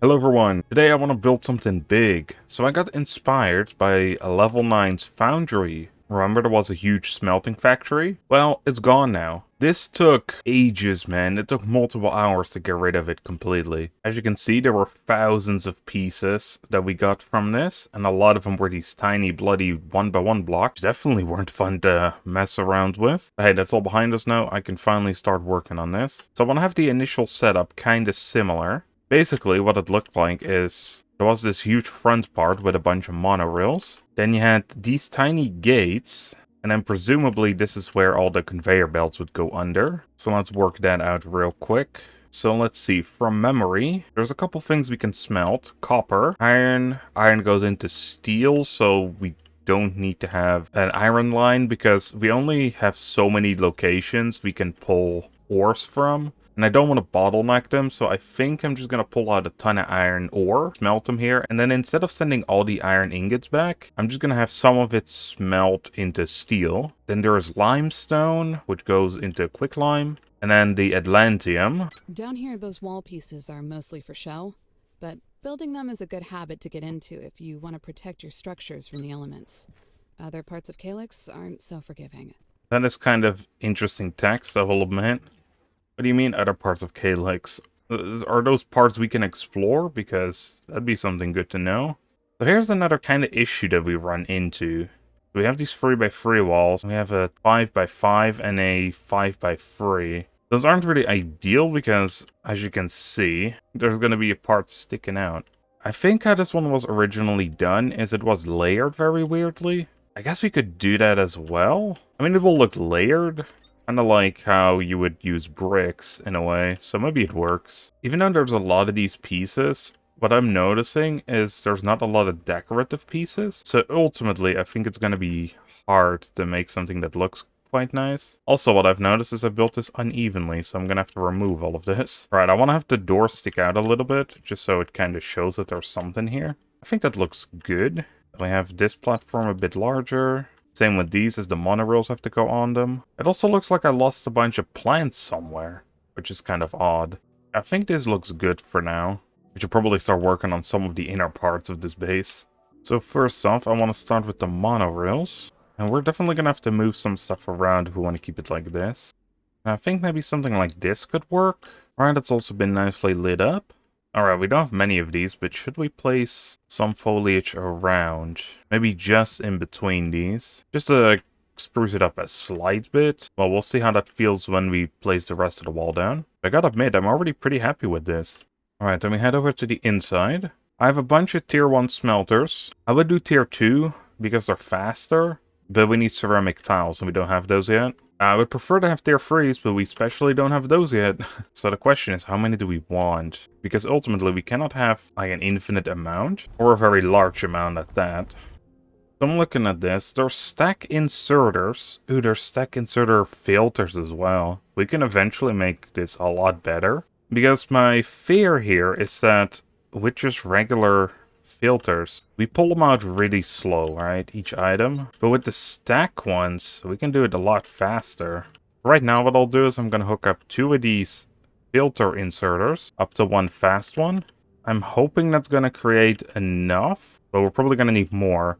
Hello everyone, today I want to build something big, so I got inspired by a level 9's foundry. Remember there was a huge smelting factory? Well, it's gone now. This took ages, man. It took multiple hours to get rid of it completely. As you can see, there were thousands of pieces that we got from this, and a lot of them were these tiny bloody 1x1 blocks. Definitely weren't fun to mess around with. But hey, that's all behind us now. I can finally start working on this. So I want to have the initial setup kinda similar. Basically, what it looked like is there was this huge front part with a bunch of monorails. Then you had these tiny gates, and then presumably this is where all the conveyor belts would go under. So let's work that out real quick. So let's see, from memory, there's a couple things we can smelt. Copper, iron goes into steel, so we don't need to have an iron line because we only have so many locations we can pull ores from. And I don't want to bottleneck them, so I think I'm just going to pull out a ton of iron ore, smelt them here, and then instead of sending all the iron ingots back, I'm just going to have some of it smelt into steel. Then there is limestone, which goes into quicklime, and then the Atlantium. Down here, those wall pieces are mostly for show, but building them is a good habit to get into if you want to protect your structures from the elements. Other parts of Calyx aren't so forgiving. That is kind of interesting text, I will admit. What do you mean other parts of Calyx? Are those parts we can explore? Because that'd be something good to know. So here's another kind of issue that we run into. We have these 3x3 walls. We have a 5x5 and a 5x3. Those aren't really ideal because, as you can see, there's going to be a part sticking out. I think how this one was originally done is it was layered very weirdly. I guess we could do that as well. I mean, it will look layered. Kind of like how you would use bricks in a way, so maybe it works. Even though there's a lot of these pieces, what I'm noticing is there's not a lot of decorative pieces. So ultimately, I think it's going to be hard to make something that looks quite nice. Also, what I've noticed is I built this unevenly, so I'm going to have to remove all of this. Right, I want to have the door stick out a little bit, just so it kind of shows that there's something here. I think that looks good. We have this platform a bit larger. Same with these, as the monorails have to go on them. It also looks like I lost a bunch of plants somewhere, which is kind of odd. I think this looks good for now. We should probably start working on some of the inner parts of this base. So first off, I want to start with the monorails. And we're definitely going to have to move some stuff around if we want to keep it like this. And I think maybe something like this could work. Alright, it's also been nicely lit up. Alright, we don't have many of these, but should we place some foliage around? Maybe just in between these. Just to spruce it up a slight bit. Well, we'll see how that feels when we place the rest of the wall down. I gotta admit, I'm already pretty happy with this. Alright, then we head over to the inside. I have a bunch of tier 1 smelters. I would do tier 2 because they're faster. But we need ceramic tiles and we don't have those yet. I would prefer to have tier 3s, but we especially don't have those yet. So the question is, how many do we want? Because ultimately we cannot have like an infinite amount, or a very large amount at that. So I'm looking at this. There's stack inserters. Ooh, there's stack inserter filters as well. We can eventually make this a lot better. Because my fear here is that with just regular filters, we pull them out really slow, right? Each item. But with the stack ones, we can do it a lot faster. Right now, what I'll do is I'm going to hook up 2 of these filter inserters up to 1 fast one. I'm hoping that's going to create enough, but we're probably going to need more.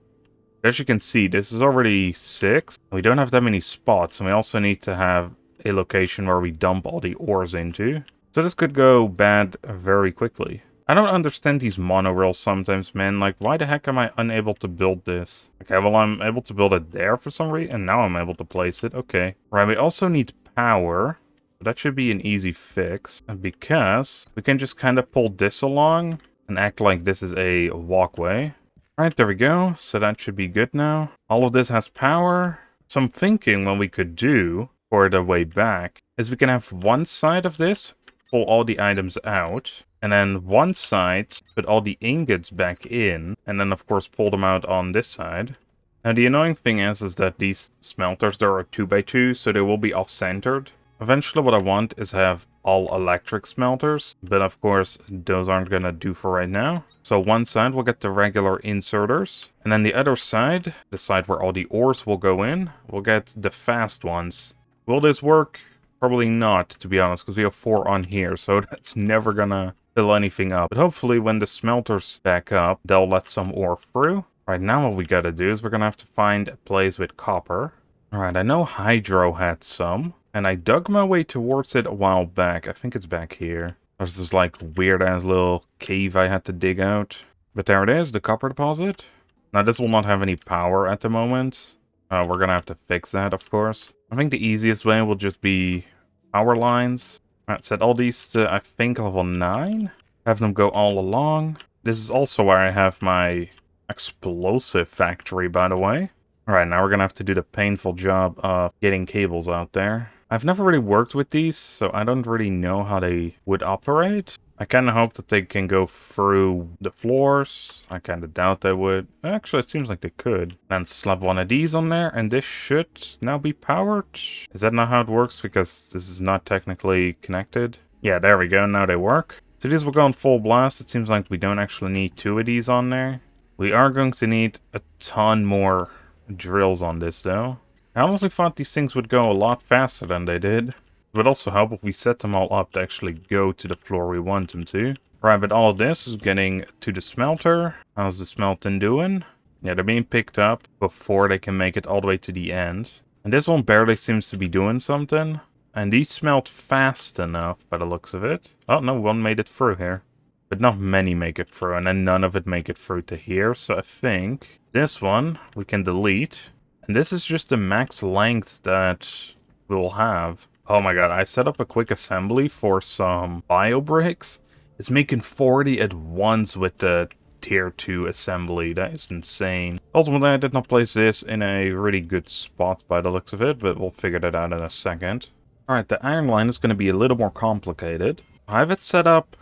As you can see, this is already 6. We don't have that many spots, and we also need to have a location where we dump all the ores into. So this could go bad very quickly. I don't understand these monorails sometimes, man. Like, why the heck am I unable to build this? Okay, well, I'm able to build it there for some reason, and now I'm able to place it. Okay. Right, we also need power. That should be an easy fix, because we can just kind of pull this along and act like this is a walkway. Right, there we go. So that should be good now. All of this has power. So I'm thinking what we could do for the way back is we can have one side of this pull all the items out, and then one side put all the ingots back in, and then of course pull them out on this side. Now the annoying thing is that these smelters, there are 2x2, so they will be off-centered. Eventually what I want is have all electric smelters, but of course those aren't gonna do for right now. So one side will get the regular inserters, and then the other side, the side where all the ores will go in, will get the fast ones. Will this work? Probably not, to be honest, because we have 4 on here, so that's never gonna fill anything up. But hopefully when the smelter's back up, they'll let some ore through. Right now what we gotta do is we're gonna have to find a place with copper. Alright, I know Hydro had some, and I dug my way towards it a while back. I think it's back here. There's this like weird ass little cave I had to dig out. But there it is, the copper deposit. Now this will not have any power at the moment. We're gonna have to fix that, of course. I think the easiest way will just be power lines. Alright, set all these to, I think, level 9. Have them go all along. This is also where I have my explosive factory, by the way. Alright, now we're gonna have to do the painful job of getting cables out there. I've never really worked with these, so I don't really know how they would operate. I kind of hope that they can go through the floors. I kind of doubt they would. Actually, it seems like they could. And slap one of these on there, and this should now be powered. Is that not how it works? Because this is not technically connected. Yeah, there we go. Now they work. So these will go on full blast. It seems like we don't actually need 2 of these on there. We are going to need a ton more drills on this, though. I honestly thought these things would go a lot faster than they did. It would also help if we set them all up to actually go to the floor we want them to. Right, but all this is getting to the smelter. How's the smelting doing? Yeah, they're being picked up before they can make it all the way to the end. And this one barely seems to be doing something. And these smelt fast enough by the looks of it. Oh, no, one made it through here. But not many make it through, and then none of it make it through to here. So I think this one we can delete. And this is just the max length that we'll have. Oh my god, I set up a quick assembly for some bio bricks. It's making 40 at once with the tier 2 assembly. That is insane. Ultimately, I did not place this in a really good spot by the looks of it, but we'll figure that out in a second. Alright, the iron line is going to be a little more complicated. I have it set up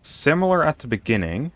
similar at the beginning,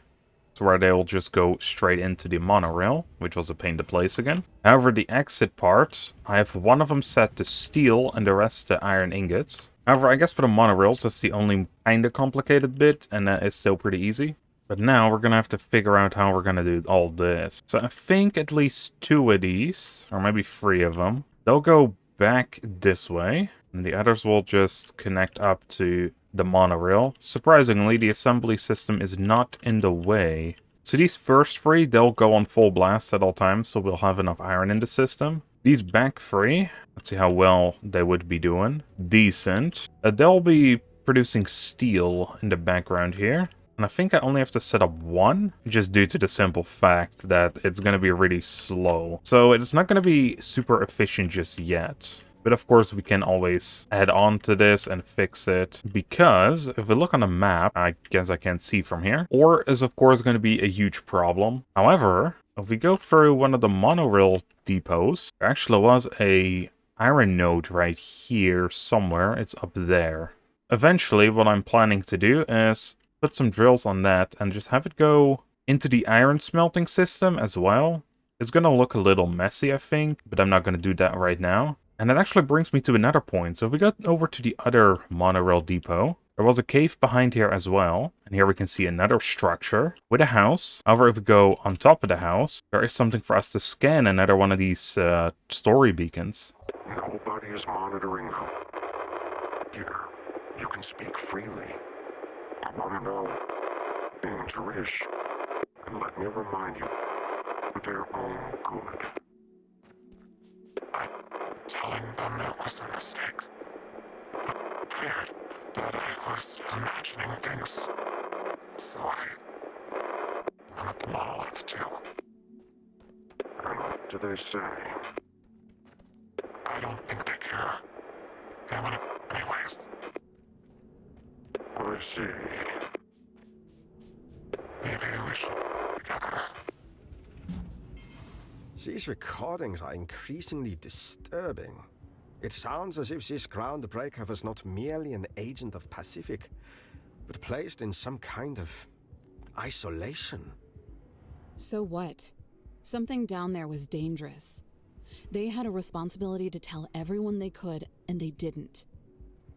to where they will just go straight into the monorail, which was a pain to place again. However, the exit part, I have one of them set to steel and the rest to iron ingots. However, I guess for the monorails, that's the only kind of complicated bit, and that is still pretty easy. But now we're going to have to figure out how we're going to do all this. So I think at least 2 of these, or maybe 3 of them, they'll go back this way, and the others will just connect up to the monorail. Surprisingly, the assembly system is not in the way. So these first 3, they'll go on full blast at all times, so we'll have enough iron in the system. These back 3, let's see how well they would be doing. Decent. They'll be producing steel in the background here. And I think I only have to set up 1, just due to the simple fact that it's going to be really slow. So it's not going to be super efficient just yet. But of course, we can always add on to this and fix it. Because if we look on the map, I guess I can't see from here, ore is of course going to be a huge problem. However, if we go through one of the monorail depots, there actually was a iron node right here somewhere. It's up there. Eventually, what I'm planning to do is put some drills on that and just have it go into the iron smelting system as well. It's going to look a little messy, I think, but I'm not going to do that right now. And that actually brings me to another point. So if we go over to the other monorail depot, there was a cave behind here as well. And here we can see another structure with a house. However, if we go on top of the house, there is something for us to scan another one of these story beacons. Nobody is monitoring who. Here, you can speak freely. I want to know. Intuition. And let me remind you, for their own good. I'm telling them it was a mistake. I had that I was imagining things. So I'm at the monolith too. And what do they say? I don't think they care. They want it anyways. I see. Maybe we should together. These recordings are increasingly disturbing. It sounds as if this groundbreaker was not merely an agent of Pacific, but placed in some kind of isolation. So what? Something down there was dangerous. They had a responsibility to tell everyone they could, and they didn't.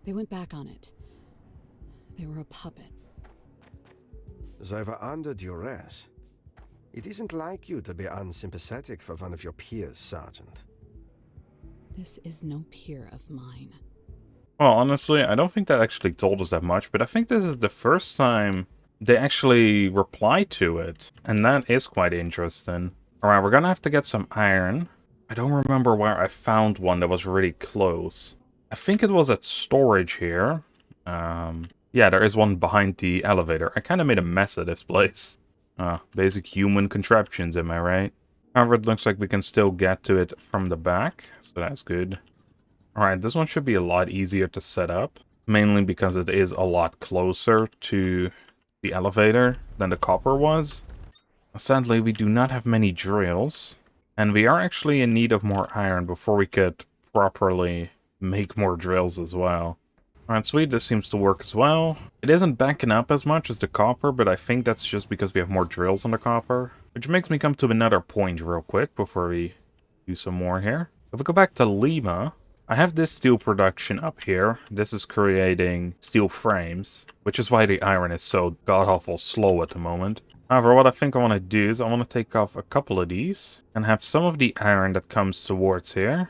They went back on it. They were a puppet. They were under duress. It isn't like you to be unsympathetic for one of your peers, Sergeant. This is no peer of mine. Well, honestly, I don't think that actually told us that much, but I think this is the first time they actually reply to it. And that is quite interesting. Alright, we're gonna have to get some iron. I don't remember where I found one that was really close. I think it was at storage here. Yeah, there is one behind the elevator. I kind of made a mess of this place. Basic human contraptions, am I right? However, it looks like we can still get to it from the back, so that's good. Alright, this one should be a lot easier to set up. Mainly because it is a lot closer to the elevator than the copper was. Sadly, we do not have many drills. And we are actually in need of more iron before we could properly make more drills as well. Alright, sweet, this seems to work as well. It isn't backing up as much as the copper, but I think that's just because we have more drills on the copper. Which makes me come to another point real quick before we do some more here. If we go back to Lima, I have this steel production up here. This is creating steel frames, which is why the iron is so god-awful slow at the moment. However, what I think I want to do is I want to take off a couple of these and have some of the iron that comes towards here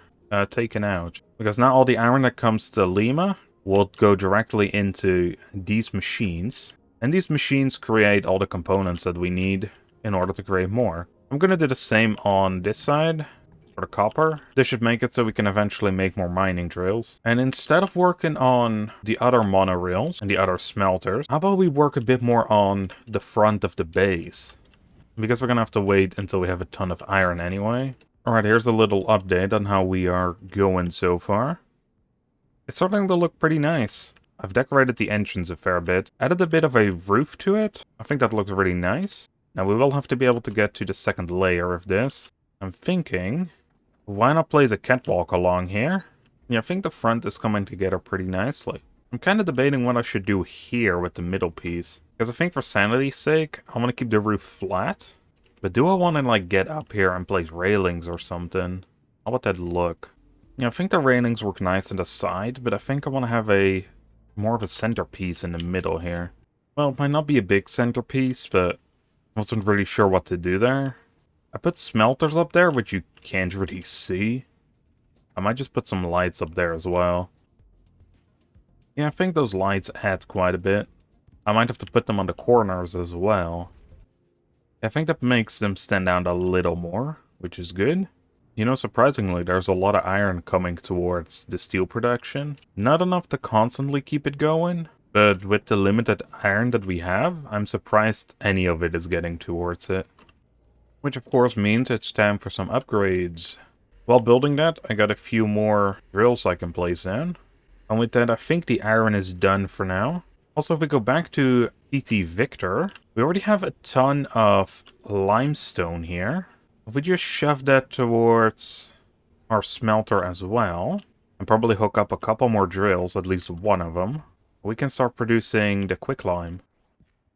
taken out. Because now all the iron that comes to Lima will go directly into these machines. And these machines create all the components that we need in order to create more. I'm going to do the same on this side. For the copper. This should make it so we can eventually make more mining drills. And instead of working on the other monorails and the other smelters, how about we work a bit more on the front of the base? Because we're gonna have to wait until we have a ton of iron anyway. Alright, here's a little update on how we are going so far. It's starting to look pretty nice. I've decorated the entrance a fair bit. Added a bit of a roof to it. I think that looks really nice. Now we will have to be able to get to the second layer of this. I'm thinking, why not place a catwalk along here? Yeah, I think the front is coming together pretty nicely. I'm kind of debating what I should do here with the middle piece. Because I think for sanity's sake, I want to keep the roof flat. But do I want to like get up here and place railings or something? How would that look? Yeah, I think the railings work nice on the side, but I think I want to have a more of a centerpiece in the middle here. Well, it might not be a big centerpiece, but I wasn't really sure what to do there. I put smelters up there, which you can't really see. I might just put some lights up there as well. Yeah, I think those lights add quite a bit. I might have to put them on the corners as well. I think that makes them stand out a little more, which is good. You know, surprisingly, there's a lot of iron coming towards the steel production. Not enough to constantly keep it going, but with the limited iron that we have, I'm surprised any of it is getting towards it. Which of course means it's time for some upgrades. While building that, I got a few more drills I can place down. And with that, I think the iron is done for now. Also, if we go back to PT Victor, we already have a ton of limestone here. If we just shove that towards our smelter as well, and probably hook up a couple more drills, at least one of them, we can start producing the quicklime.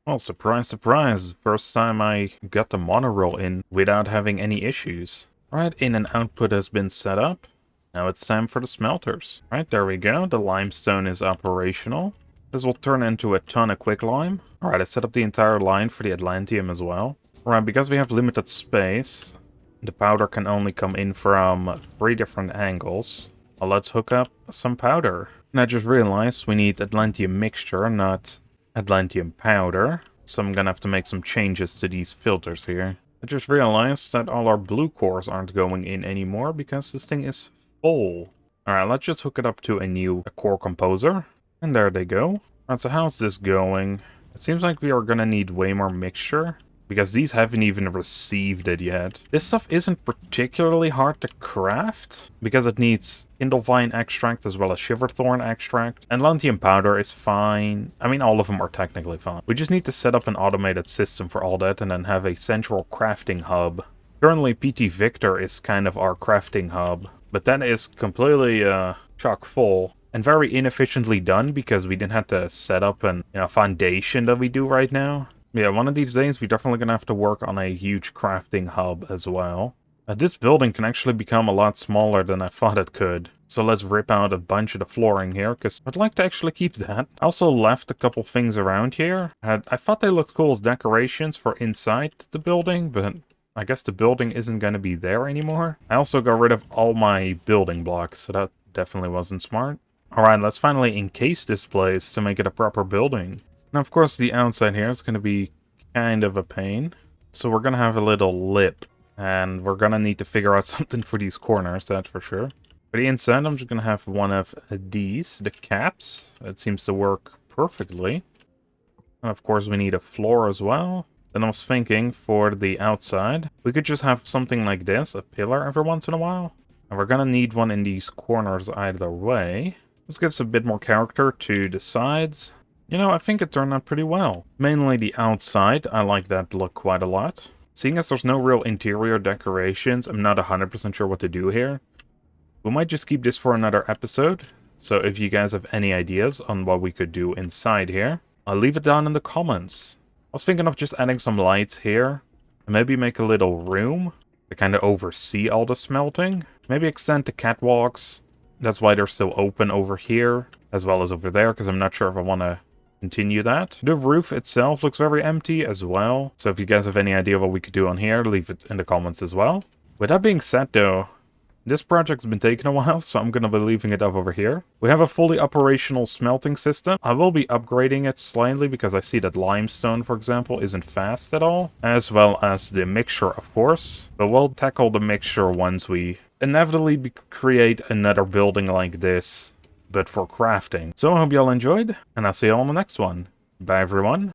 Well, surprise, surprise, first time I got the monorail in without having any issues. Right, in and output has been set up. Now it's time for the smelters. Right, there we go, the limestone is operational. This will turn into a ton of quicklime. Alright, I set up the entire line for the Atlantium as well. Alright, because we have limited space, the powder can only come in from 3 different angles. Well, let's hook up some powder. And I just realized we need Atlantium mixture, not Atlantium powder, so I'm gonna have to make some changes to these filters here. I just realized that all our blue cores aren't going in anymore because this thing is full. Alright, let's just hook it up to a new core composer. And there they go. Alright, so how's this going? It seems like we are gonna need way more mixture, because these haven't even received it yet. This stuff isn't particularly hard to craft, because it needs Kindlevine extract as well as Shiverthorn extract. And Atlantium powder is fine. I mean, all of them are technically fine. We just need to set up an automated system for all that and then have a central crafting hub. Currently, PT Victor is kind of our crafting hub, but that is completely chock full. And very inefficiently done because we didn't have to set up an foundation that we do right now. Yeah, one of these days we're definitely going to have to work on a huge crafting hub as well. This building can actually become a lot smaller than I thought it could. So let's rip out a bunch of the flooring here, because I'd like to actually keep that. I also left a couple things around here. I thought they looked cool as decorations for inside the building, but I guess the building isn't going to be there anymore. I also got rid of all my building blocks, so that definitely wasn't smart. Alright, let's finally encase this place to make it a proper building. And of course the outside here is going to be kind of a pain. So we're going to have a little lip. And we're going to need to figure out something for these corners, that's for sure. For the inside, I'm just going to have one of these, the caps. That seems to work perfectly. And of course we need a floor as well. Then I was thinking for the outside, we could just have something like this, a pillar every once in a while. And we're going to need one in these corners either way. This gives a bit more character to the sides. You know, I think it turned out pretty well. Mainly the outside, I like that look quite a lot. Seeing as there's no real interior decorations, I'm not 100% sure what to do here. We might just keep this for another episode. So if you guys have any ideas on what we could do inside here, I'll leave it down in the comments. I was thinking of just adding some lights here. And maybe make a little room to kind of oversee all the smelting. Maybe extend the catwalks. That's why they're still open over here, as well as over there, because I'm not sure if I want to continue that. The roof itself looks very empty as well. So if you guys have any idea what we could do on here, leave it in the comments as well. With that being said though, this project's been taking a while, so I'm going to be leaving it up over here. We have a fully operational smelting system. I will be upgrading it slightly because I see that limestone, for example, isn't fast at all. As well as the mixture, of course. But we'll tackle the mixture once we inevitably create another building like this, but for crafting. So I hope y'all enjoyed, and I'll see you all on the next one. Bye everyone.